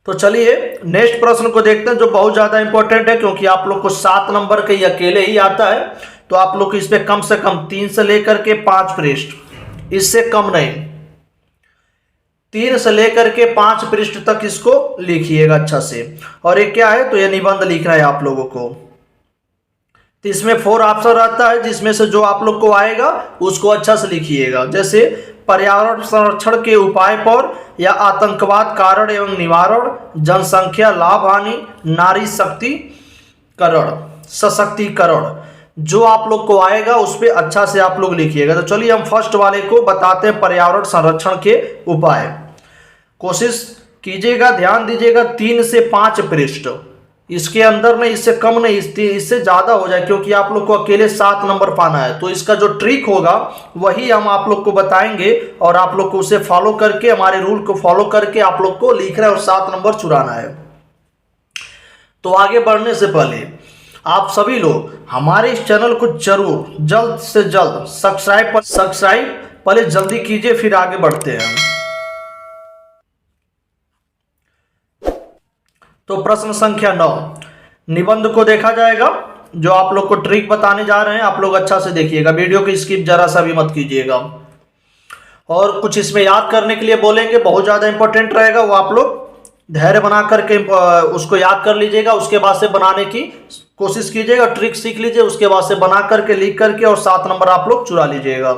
तो चलिए नेक्स्ट प्रश्न को देखते हैं जो बहुत ज़्यादा इंपॉर्टेंट है, क्योंकि आप लोग को 7 नंबर के अकेले ही आता है। तो आप लोग को इस पे कम से कम 3 से लेकर के 5 पृष्ठ, इससे कम नहीं, 3 से लेकर के 5 पृष्ठ तक इसको लिखिएगा अच्छा से। और ये क्या है, तो ये निबंध लिखना है आप लोगों को। तो इसमें 4 ऑप्शन रहता है, जिसमें से जो आप लोग को आएगा उसको अच्छा से लिखिएगा। जैसे पर्यावरण संरक्षण के उपाय पर, या आतंकवाद कारण एवं निवारण, जनसंख्या लाभ हानि, नारी शक्तिकरण, सशक्तिकरण, जो आप लोग को आएगा उस पर अच्छा से आप लोग लिखिएगा। तो चलिए हम फर्स्ट वाले को बताते हैं, पर्यावरण संरक्षण के उपाय। कोशिश कीजिएगा, ध्यान दीजिएगा, 3 से 5 पृष्ठ, इसके अंदर नहीं, इससे कम नहीं, इससे ज़्यादा हो जाए, क्योंकि आप लोग को अकेले 7 नंबर पाना है। तो इसका जो ट्रिक होगा वही हम आप लोग को बताएंगे, और आप लोग को उसे फॉलो करके, हमारे रूल को फॉलो करके आप लोग को लिखना है और 7 नंबर चुराना है। तो आगे बढ़ने से पहले आप सभी लोग हमारे इस चैनल को जरूर जल्द से जल्द सब्सक्राइब पहले जल्दी कीजिए, फिर आगे बढ़ते हैं। तो प्रश्न संख्या 9 निबंध को देखा जाएगा। जो आप लोग को ट्रिक बताने जा रहे हैं आप लोग अच्छा से देखिएगा, वीडियो को स्किप जरा सा भी मत कीजिएगा। और कुछ इसमें याद करने के लिए बोलेंगे, बहुत ज़्यादा इंपॉर्टेंट रहेगा, वो आप लोग धैर्य बना करके उसको याद कर लीजिएगा। उसके बाद से बनाने की कोशिश कीजिएगा, ट्रिक सीख लीजिए, उसके बाद से बना करके लिख करके और 7 नंबर आप लोग चुरा लीजिएगा।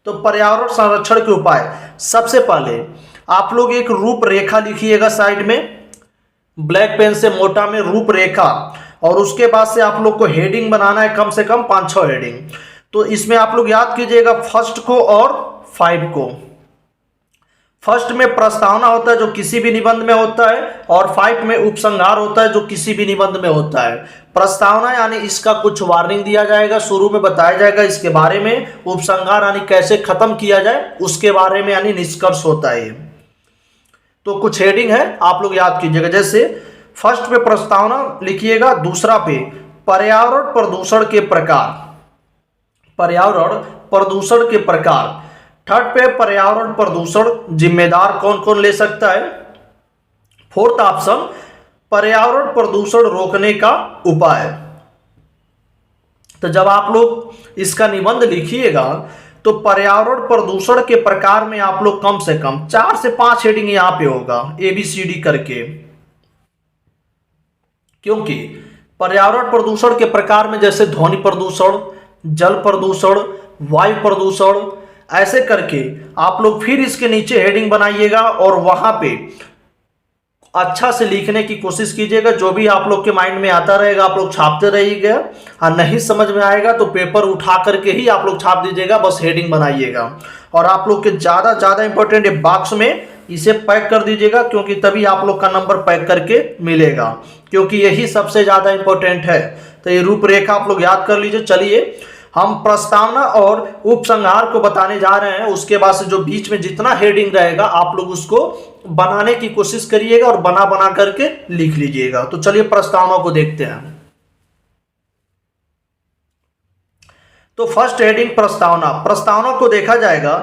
तो पर्यावरण संरक्षण के उपाय, सबसे पहले आप लोग एक रूपरेखा लिखिएगा साइड में, ब्लैक पेन से मोटा में रूपरेखा, और उसके बाद से आप लोग को हेडिंग बनाना है, कम से कम 5-6 हेडिंग। तो इसमें आप लोग याद कीजिएगा फर्स्ट को और 5 को। फर्स्ट में प्रस्तावना होता है जो किसी भी निबंध में होता है, और 5 में उपसंहार होता है जो किसी भी निबंध में होता है। प्रस्तावना यानी इसका कुछ वार्निंग दिया जाएगा, शुरू में बताया जाएगा इसके बारे में। उपसंहार यानी कैसे खत्म किया जाए उसके बारे में, यानी निष्कर्ष होता है। तो कुछ हेडिंग है आप लोग याद कीजिएगा, जैसे फर्स्ट पे प्रस्तावना लिखिएगा, दूसरा पे पर्यावरण प्रदूषण के प्रकार, पर्यावरण प्रदूषण के प्रकार, थर्ड पे पर्यावरण प्रदूषण जिम्मेदार कौन कौन ले सकता है, फोर्थ ऑप्शन पर्यावरण प्रदूषण रोकने का उपाय। तो जब आप लोग इसका निबंध लिखिएगा तो पर्यावरण प्रदूषण के प्रकार में आप लोग कम से कम 4 से 5 हेडिंग यहां पे होगा, ABCD करके। क्योंकि पर्यावरण प्रदूषण के प्रकार में जैसे ध्वनि प्रदूषण, जल प्रदूषण, वायु प्रदूषण, ऐसे करके आप लोग फिर इसके नीचे हेडिंग बनाइएगा और वहां पे अच्छा से लिखने की कोशिश कीजिएगा। जो भी आप लोग के माइंड में आता रहेगा आप लोग छापते रहिएगा, और नहीं समझ में आएगा तो पेपर उठा करके ही आप लोग छाप दीजिएगा, बस हेडिंग बनाइएगा। और आप लोग के ज़्यादा इंपॉर्टेंट है बॉक्स में इसे पैक कर दीजिएगा, क्योंकि तभी आप लोग का नंबर पैक करके मिलेगा, क्योंकि यही सबसे ज़्यादा इंपॉर्टेंट है। तो ये रूपरेखा आप लोग याद कर लीजिए। चलिए हम प्रस्तावना और उपसंहार को बताने जा रहे हैं, उसके बाद से जो बीच में जितना हेडिंग रहेगा आप लोग उसको बनाने की कोशिश करिएगा और बना करके लिख लीजिएगा। तो चलिए प्रस्तावना को देखते हैं। तो फर्स्ट हेडिंग प्रस्तावना। प्रस्तावना को देखा जाएगा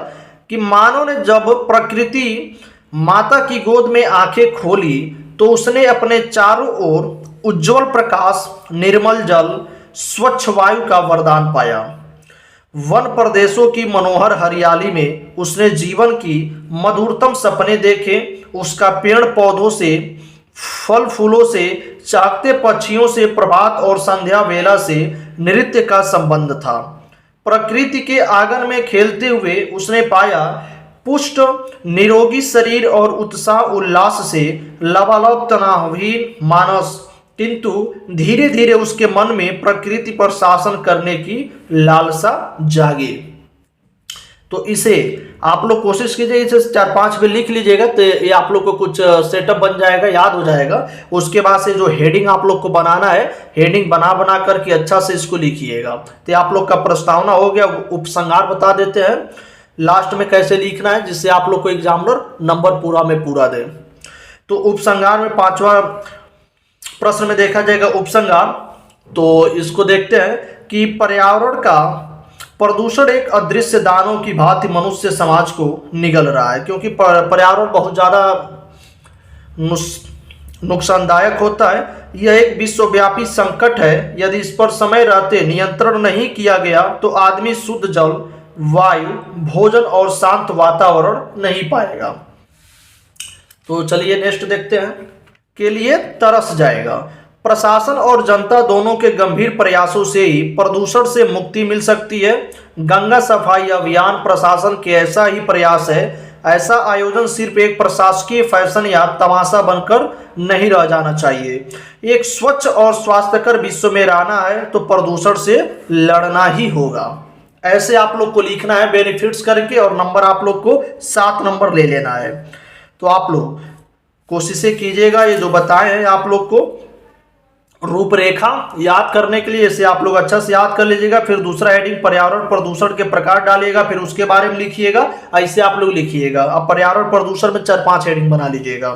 कि मानव ने जब प्रकृति माता की गोद में आंखें खोली तो उसने अपने चारों ओर उज्जवल प्रकाश, निर्मल जल, स्वच्छ वायु का वरदान पाया। वन प्रदेशों की मनोहर हरियाली में उसने जीवन की मधुरतम सपने देखे। उसका पेड़ पौधों से, फल फूलों से, चाहते पक्षियों से, प्रभात और संध्या वेला से नृत्य का संबंध था। प्रकृति के आंगन में खेलते हुए उसने पाया पुष्ट निरोगी शरीर और उत्साह उल्लास से लबालब तनावहीन मानस, किंतु धीरे धीरे उसके मन में प्रकृति पर शासन करने की लालसा जागी। तो इसे आप लोग कोशिश कीजिए, इसे 4-5 पे लिख लीजिएगा, तो ये आप लोग को कुछ सेटअप बन जाएगा, याद हो जाएगा। उसके बाद से जो हेडिंग आप लोग को बनाना है, हेडिंग बना करके अच्छा से इसको लिखिएगा। तो आप लोग का प्रस्तावना हो गया। उपसंहार बता देते हैं लास्ट में कैसे लिखना है, जिससे आप लोग को एग्जामिनर नंबर पूरा में पूरा दे। तो उपसंहार में 5वां प्रश्न में देखा जाएगा उपसंहार। तो इसको देखते हैं कि पर्यावरण का प्रदूषण एक अदृश्य दानव की भांति मनुष्य समाज को निगल रहा है, क्योंकि पर्यावरण बहुत ज़्यादा नुकसानदायक होता है। यह एक विश्वव्यापी संकट है। यदि इस पर समय रहते नियंत्रण नहीं किया गया तो आदमी शुद्ध जल, वायु, भोजन और शांत वातावरण नहीं पाएगा। तो चलिए नेक्स्ट देखते हैं। के लिए तरस जाएगा। प्रशासन और जनता दोनों के गंभीर प्रयासों से ही प्रदूषण से मुक्ति मिल सकती है। गंगा सफाई अभियान प्रशासन के ऐसा ही प्रयास है। ऐसा आयोजन सिर्फ एक प्रशासकीय फैशन या तमाशा बनकर नहीं रह जाना चाहिए। एक स्वच्छ और स्वास्थ्यकर विश्व में रहना है तो प्रदूषण से लड़ना ही होगा। ऐसे आप लोग को लिखना है बेनिफिट्स करके, और नंबर आप लोग को 7 नंबर ले लेना है। तो आप लोग कोशिशें कीजिएगा, ये जो बताए हैं आप लोग को रूपरेखा याद करने के लिए इसे आप लोग अच्छा से याद कर लीजिएगा। फिर दूसरा हेडिंग पर्यावरण प्रदूषण के प्रकार डालिएगा, फिर उसके बारे में लिखिएगा। ऐसे आप लोग लिखिएगा। अब पर्यावरण प्रदूषण में 4-5 हेडिंग बना लीजिएगा।